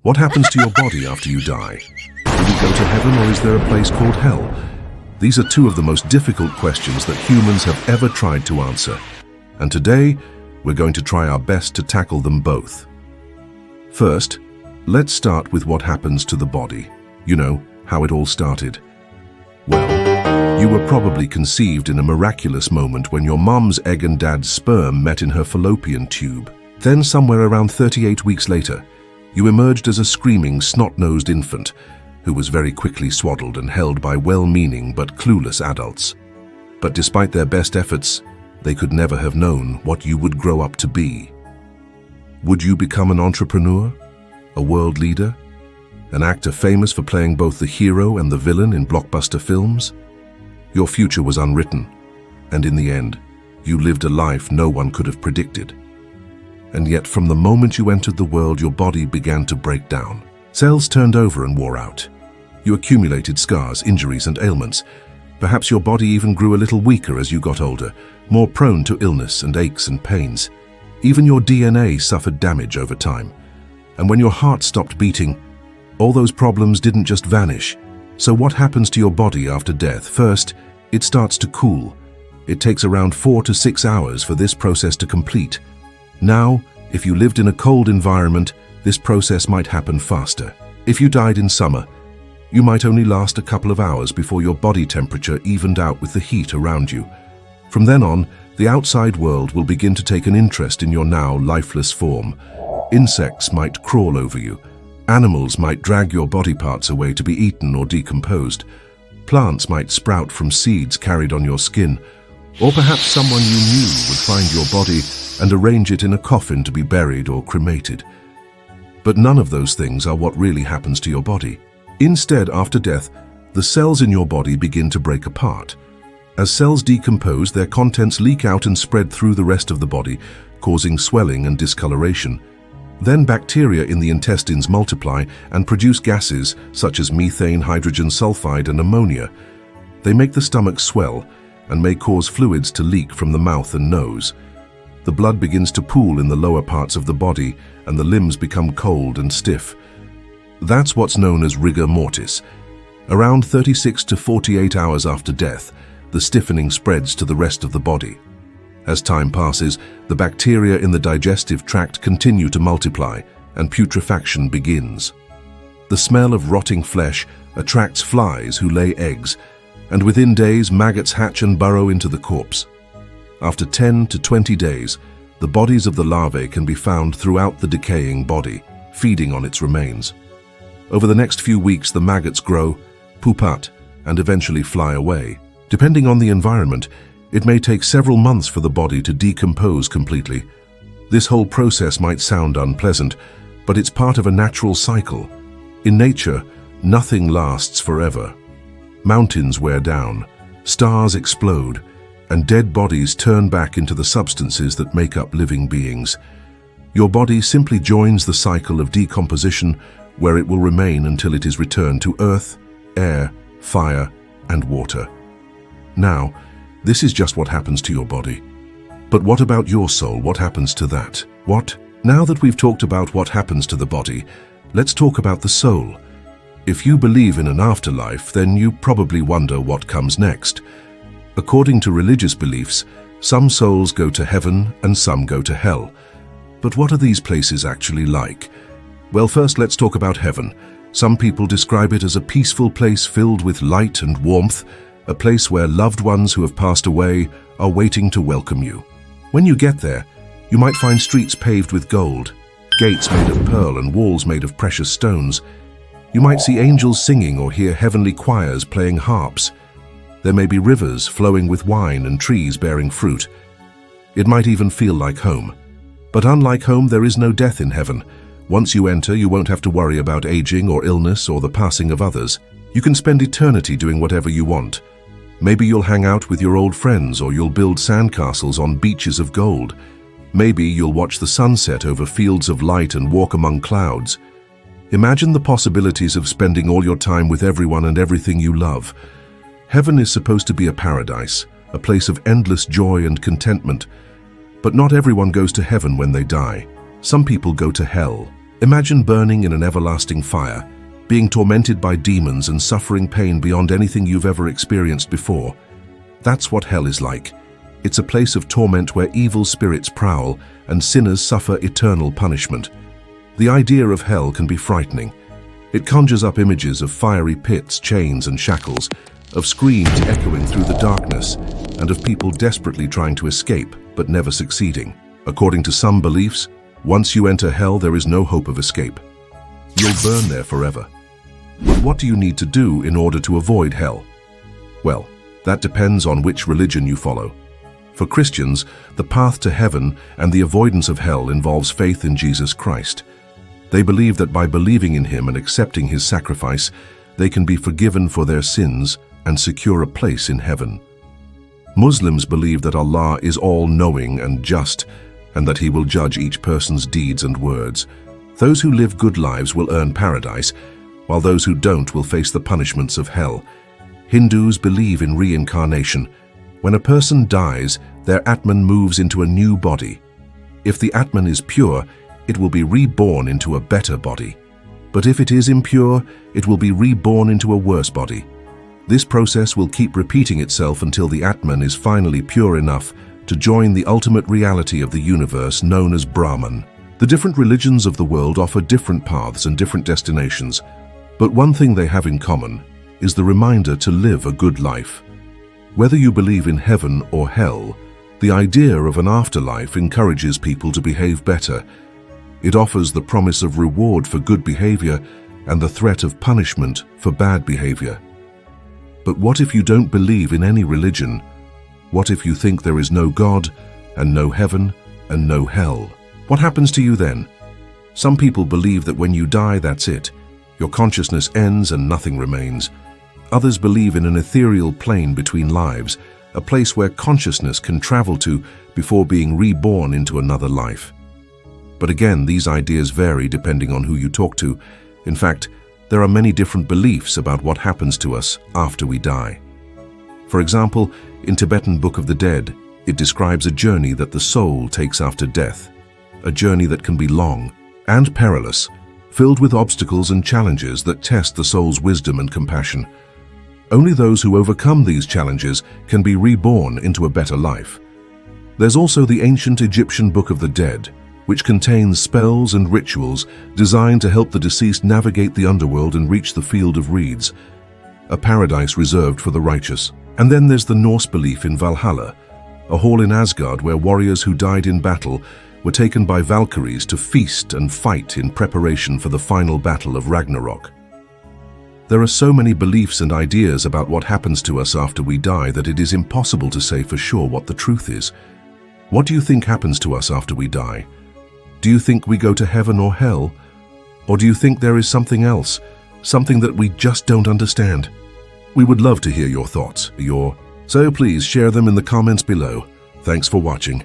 What happens to your body after you die? Do we go to heaven, or is there a place called hell? These are two of the most difficult questions that humans have ever tried to answer. And today, we're going to try our best to tackle them both. First, let's start with what happens to the body. You know, how it all started. Well, you were probably conceived in a miraculous moment when your mom's egg and dad's sperm met in her fallopian tube. Then somewhere around 38 weeks later, you emerged as a screaming, snot-nosed infant who was very quickly swaddled and held by well-meaning but clueless adults. But despite their best efforts, they could never have known what you would grow up to be. Would you become an entrepreneur? A world leader? An actor famous for playing both the hero and the villain in blockbuster films? Your future was unwritten, and in the end, you lived a life no one could have predicted. And yet, from the moment you entered the world, your body began to break down. Cells turned over and wore out. You accumulated scars, injuries, and ailments. Perhaps your body even grew a little weaker as you got older, more prone to illness and aches and pains. Even your DNA suffered damage over time. And when your heart stopped beating, all those problems didn't just vanish. So what happens to your body after death? First, it starts to cool. It takes around 4 to 6 hours for this process to complete. Now, if you lived in a cold environment, this process might happen faster. If you died in summer, you might only last a couple of hours before your body temperature evened out with the heat around you. From then on, the outside world will begin to take an interest in your now lifeless form. Insects might crawl over you. Animals might drag your body parts away to be eaten or decomposed. Plants might sprout from seeds carried on your skin. Or perhaps someone you knew would find your body and arrange it in a coffin to be buried or cremated. But none of those things are what really happens to your body. Instead, after death, the cells in your body begin to break apart. As cells decompose, their contents leak out and spread through the rest of the body, causing swelling and discoloration. Then bacteria in the intestines multiply and produce gases such as methane, hydrogen sulfide, and ammonia. They make the stomach swell and may cause fluids to leak from the mouth and nose. The blood begins to pool in the lower parts of the body, and the limbs become cold and stiff. That's what's known as rigor mortis. Around 36 to 48 hours after death, the stiffening spreads to the rest of the body. As time passes, the bacteria in the digestive tract continue to multiply, and putrefaction begins. The smell of rotting flesh attracts flies who lay eggs, and within days, maggots hatch and burrow into the corpse. After 10 to 20 days, the bodies of the larvae can be found throughout the decaying body, feeding on its remains. Over the next few weeks, the maggots grow, poop out, and eventually fly away. Depending on the environment, it may take several months for the body to decompose completely. This whole process might sound unpleasant, but it's part of a natural cycle. In nature, nothing lasts forever. Mountains wear down, stars explode, and dead bodies turn back into the substances that make up living beings. Your body simply joins the cycle of decomposition, where it will remain until it is returned to earth, air, fire, and water. Now, this is just what happens to your body. But what about your soul? What happens to that? Now that we've talked about what happens to the body, let's talk about the soul. If you believe in an afterlife, then you probably wonder what comes next. According to religious beliefs, some souls go to heaven and some go to hell. But what are these places actually like? Well, first let's talk about heaven. Some people describe it as a peaceful place filled with light and warmth, a place where loved ones who have passed away are waiting to welcome you. When you get there, you might find streets paved with gold, gates made of pearl and walls made of precious stones. You might see angels singing or hear heavenly choirs playing harps. There may be rivers flowing with wine and trees bearing fruit. It might even feel like home. But unlike home, there is no death in heaven. Once you enter, you won't have to worry about aging or illness or the passing of others. You can spend eternity doing whatever you want. Maybe you'll hang out with your old friends, or you'll build sandcastles on beaches of gold. Maybe you'll watch the sunset over fields of light and walk among clouds. Imagine the possibilities of spending all your time with everyone and everything you love. Heaven is supposed to be a paradise, a place of endless joy and contentment. But not everyone goes to heaven when they die. Some people go to hell. Imagine burning in an everlasting fire, being tormented by demons and suffering pain beyond anything you've ever experienced before. That's what hell is like. It's a place of torment where evil spirits prowl and sinners suffer eternal punishment. The idea of hell can be frightening. It conjures up images of fiery pits, chains and shackles, of screams echoing through the darkness, and of people desperately trying to escape but never succeeding. According to some beliefs, once you enter hell, there is no hope of escape. You'll burn there forever. But what do you need to do in order to avoid hell? Well, that depends on which religion you follow. For Christians, the path to heaven and the avoidance of hell involves faith in Jesus Christ. They believe that by believing in Him and accepting His sacrifice, they can be forgiven for their sins and secure a place in heaven. Muslims believe that Allah is all-knowing and just, and that He will judge each person's deeds and words. Those who live good lives will earn paradise, while those who don't will face the punishments of hell. Hindus believe in reincarnation. When a person dies, their Atman moves into a new body. If the Atman is pure, it will be reborn into a better body. But if it is impure, it will be reborn into a worse body. This process will keep repeating itself until the Atman is finally pure enough to join the ultimate reality of the universe known as Brahman. The different religions of the world offer different paths and different destinations, but one thing they have in common is the reminder to live a good life. Whether you believe in heaven or hell, the idea of an afterlife encourages people to behave better. It offers the promise of reward for good behavior and the threat of punishment for bad behavior. But what if you don't believe in any religion? What if you think there is no God and no heaven and no hell? What happens to you then? Some people believe that when you die, that's it. Your consciousness ends and nothing remains. Others believe in an ethereal plane between lives, a place where consciousness can travel to before being reborn into another life. But again, these ideas vary depending on who you talk to. In fact, there are many different beliefs about what happens to us after we die. For example, in Tibetan Book of the Dead, it describes a journey that the soul takes after death, a journey that can be long and perilous, filled with obstacles and challenges that test the soul's wisdom and compassion. Only those who overcome these challenges can be reborn into a better life. There's also the ancient Egyptian Book of the Dead, which contains spells and rituals designed to help the deceased navigate the underworld and reach the field of reeds, a paradise reserved for the righteous. And then there's the Norse belief in Valhalla, a hall in Asgard where warriors who died in battle were taken by Valkyries to feast and fight in preparation for the final battle of Ragnarok. There are so many beliefs and ideas about what happens to us after we die that it is impossible to say for sure what the truth is. What do you think happens to us after we die? Do you think we go to heaven or hell? Or do you think there is something else, something that we just don't understand? We would love to hear your thoughts, so please share them in the comments below. Thanks for watching.